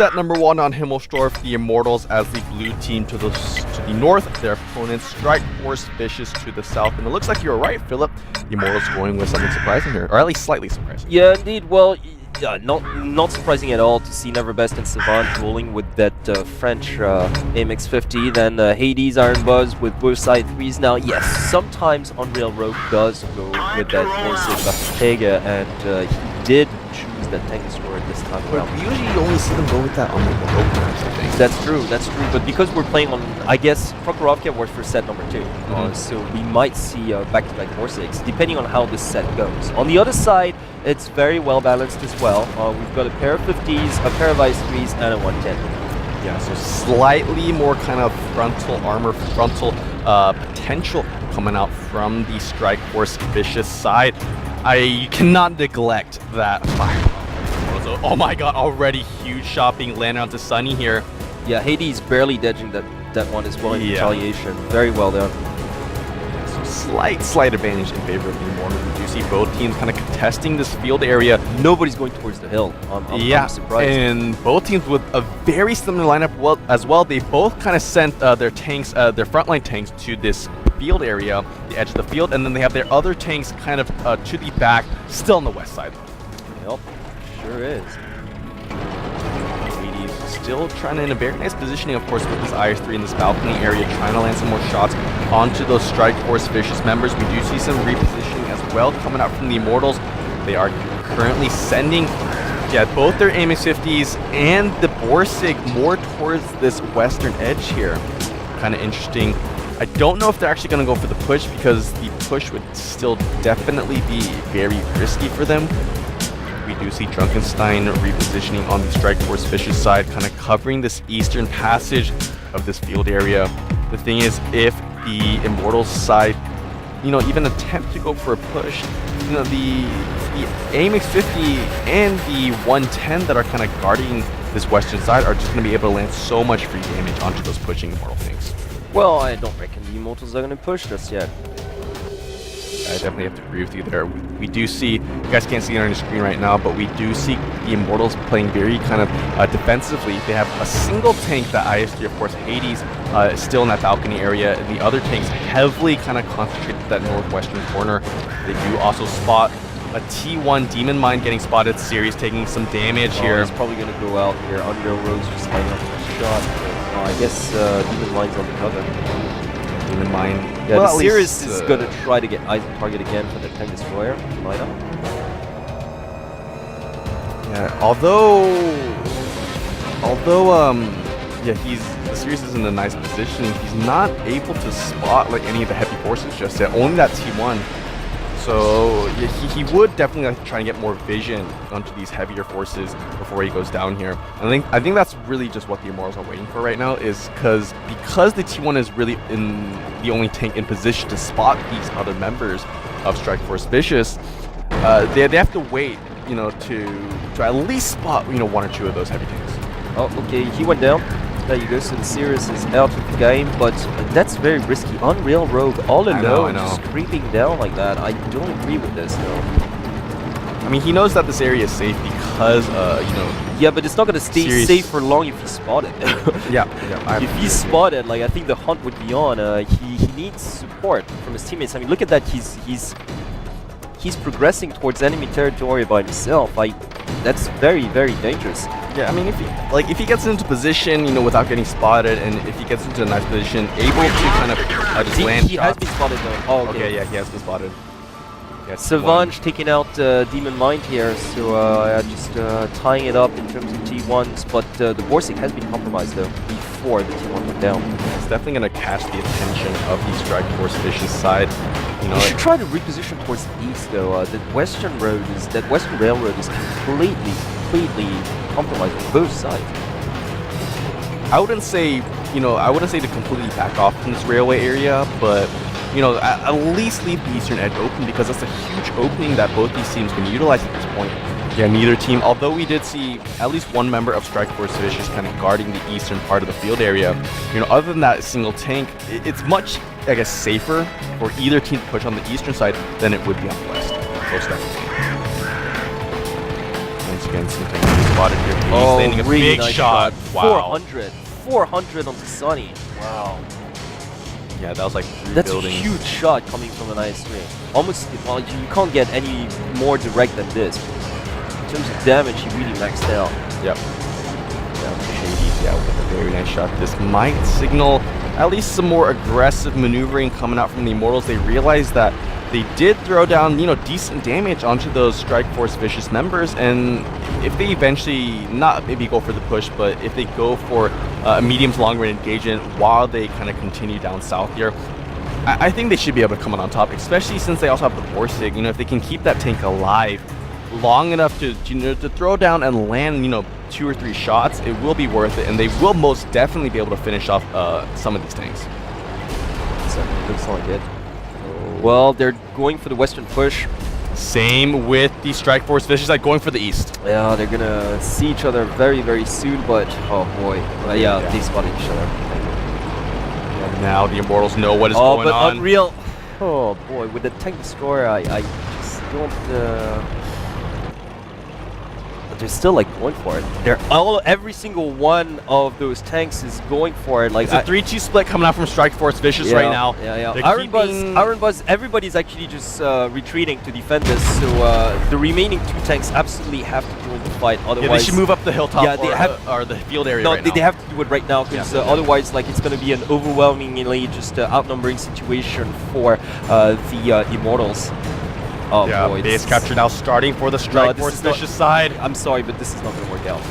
set number 1 on Himmelsdorf, the Immortals as the blue team to the north, their opponents Strike Force Vicious to the south, and it looks like you're right, Philip. The Immortals going with something surprising here, or at least slightly surprising. Yeah, indeed. Well, yeah, not surprising at all to see Neverbest and Savant dueling with that French AMX50, then Hades Iron Buzz with both side 3s. Now, yes, sometimes Unreal Rogue does go with that 4-6 Tega, and he did choose that Tankasaur this time around. But usually you only see them go with that on the Rogue maps, I think. That's true, but because we're playing on, I guess, Prokhorovka was for set number 2, so we might see back-to-back 4-6, depending on how this set goes. On the other side, it's very well balanced as well. We've got a pair of 50s, a pair of Ice 3s, and a 110. Yeah, so slightly more kind of frontal armor, frontal potential coming out from the Strike Force Vicious side. You cannot neglect that fire. Oh my god, already huge shot being landed onto Sunny here. Yeah, Hades barely dodging that one as well in retaliation. Very well done. So slight advantage in favor of the Immortals. We do see both teams kind of contesting this field area. Nobody's going towards the hill. I'm surprised. And both teams with a very similar lineup as well. They both kind of sent their tanks, their frontline tanks to this field area, the edge of the field, and then they have their other tanks kind of to the back, still on the west side. Yep, sure is. Still trying to, in a very nice positioning, of course, with this IS-3 in this balcony area, trying to land some more shots onto those Strike Force Vicious members. We do see some repositioning as well coming out from the Immortals. They are currently sending both their AMX-50s and the Borsig more towards this western edge here. Kind of interesting. I don't know if they're actually going to go for the push, because the push would still definitely be very risky for them. We do see Drunkenstein repositioning on the Strike Force Vicious side, kind of covering this eastern passage of this field area. The thing is, if the Immortals side, even attempt to go for a push, the AMX-50 and the 110 that are kind of guarding this western side are just going to be able to land so much free damage onto those pushing Immortal things. Well, I don't reckon the Immortals are going to push just yet. I definitely have to agree with you there. We do see, you guys can't see it on your screen right now, but we do see the Immortals playing very kind of defensively. They have a single tank, that IS-3, of course, Hades, still in that balcony area, and the other tanks heavily kind of concentrated to that northwestern corner. They do also spot a T1 Demon Mine getting spotted. Series taking some damage here. It's probably going to go out here. Unreal Rose just lining up a shot. I guess Demon Mine's on the cover. Demon Mine. Yeah, well, the Series is going to try to get eyes on target again for the Tank Destroyer lineup. Yeah, although the Series is in a nice position, he's not able to spot like any of the heavy forces just yet. Only that T1. So yeah, he would definitely like to try and get more vision onto these heavier forces before he goes down here. And I think that's really just what the Immortals are waiting for right now, is because the T1 is really in the only tank in position to spot these other members of Strike Force Vicious. They have to wait, to at least spot 1 or 2 of those heavy tanks. Oh, okay, he went down. There you go, so the Series is out of the game, but that's very risky. Unreal Rogue all alone, just creeping down like that. I don't agree with this, though. I mean, he knows that this area is safe because, Yeah, but it's not going to stay safe for long if he's spotted. Yeah. If he's spotted, like, I think the hunt would be on. He needs support from his teammates. I mean, look at that. He's progressing towards enemy territory by himself. That's very, very dangerous. Yeah, I mean, if he gets into position, without getting spotted, and if he gets into a nice position, able to kind of just land he has been spotted though. Oh, okay, yeah, he has been spotted. Savage taking out Demon Mind here, so just tying it up in terms of T1s, but the Borsig has been compromised though before the T1 went down. It's definitely going to catch the attention of the Strike Force Vicious side. You should try to reposition towards the east though. That western railroad is completely compromised on both sides. I wouldn't say to completely back off from this railway area, but at least leave the eastern edge open, because that's a huge opening that both these teams can utilize at this point. Yeah, neither team, although we did see at least one member of Strike Force Vicious kind of guarding the eastern part of the field area. Other than that single tank, it's much, I guess, safer for either team to push on the eastern side than it would be on the west. Most definitely. And so again, some tanks spotted here. He's landing a really big nice shot. Wow. 400 on the Sunny. Wow. Yeah, that was like 3 That's buildings. a huge shot coming from an IS-3. Almost, well, you can't get any more direct than this. In terms of damage, he really maxed out. Yep. Yeah, Shady, yeah, with a very nice shot. This might signal at least some more aggressive maneuvering coming out from the Immortals. They realized that they did throw down, decent damage onto those Strike Force Vicious members, and if they eventually, not maybe go for the push, but if they go for a medium to long range engagement while they kind of continue down south here, I think they should be able to come on top, especially since they also have the Borsig. If they can keep that tank alive long enough to throw down and land 2 or 3 shots, it will be worth it, and they will most definitely be able to finish off some of these tanks. So, looks like it. Well, they're going for the western push. Same with the Strike Force Vicious, like going for the east. Yeah, they're gonna see each other very, very soon, but oh boy. Yeah, they spotted each other. And now the Immortals know what is going but on. Unreal. Oh boy, with the tank destroyer, I just don't. They're still like going for it. Every single one of those tanks is going for it. Like it's a 3-2 split coming out from Strike Force Vicious right now. Yeah. Iron Buzz, everybody's actually just retreating to defend this. So the remaining 2 tanks absolutely have to join the fight. Otherwise, yeah, they should move up the hilltop or the field area. No, right now. they have to do it right now because otherwise, like, it's going to be an overwhelmingly just outnumbering situation for the Immortals. Oh yeah, boy, base capture now starting for the Strike Force Vicious side. I'm sorry, but this is not going to work out.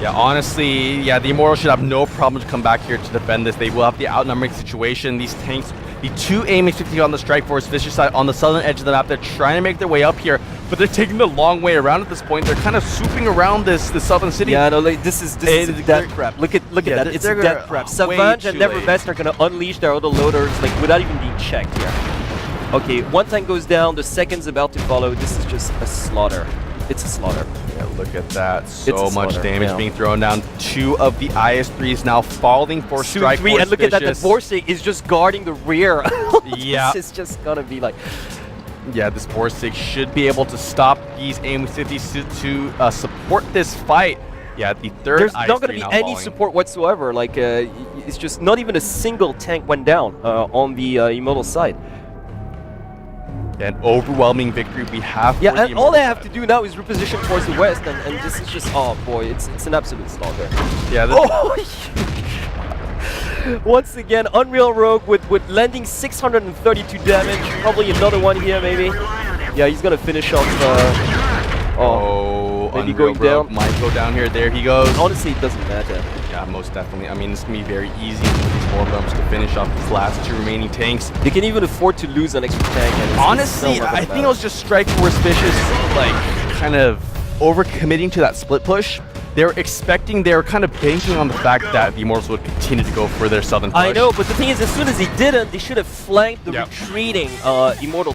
Yeah, honestly, the Immortals should have no problem to come back here to defend this. They will have the outnumbering situation. These tanks, the 2 AMX-50 on the Strike Force Vicious side on the southern edge of the map, they're trying to make their way up here, but they're taking the long way around at this point. They're kind of swooping around this southern city. Yeah, no, like, this is a death trap. Look at that. It's a death trap. Savage and Neverbest are going to unleash their autoloaders like without even being checked here. Okay, 1 tank goes down, the second's about to follow. This is just a slaughter. It's a slaughter. Yeah, look at that. So much damage being thrown down. 2 of the IS-3s now falling for Strike Force and look at that, the Borsig is just guarding the rear. Yeah. This is just gonna be like... Yeah, this Borsig should be able to stop these AIM-50s to support this fight. Yeah, the third There's IS-3 not going to be any falling. support whatsoever. Like, it's just not even a single tank went down on the Immortal side. An overwhelming victory we have. Yeah, and all they have to do now is reposition towards the west, and this is just, oh boy, it's an absolute slaughter. Yeah. Once again, Unreal Rogue with landing 632 damage. Probably another one here, maybe. Yeah, he's gonna finish off. Maybe Unreal going Rogue down. might go down here. There he goes. Honestly, it doesn't matter. Yeah, most definitely. I mean, it's gonna be very easy for these war bumps to finish off these last 2 remaining tanks. They can even afford to lose an extra tank. And honestly, I think it was just Strike Force Vicious, like, kind of overcommitting to that split push. They were kind of banking on the fact that the Immortals would continue to go for their southern push. I know, but the thing is, as soon as they didn't, they should have flanked the retreating Immortal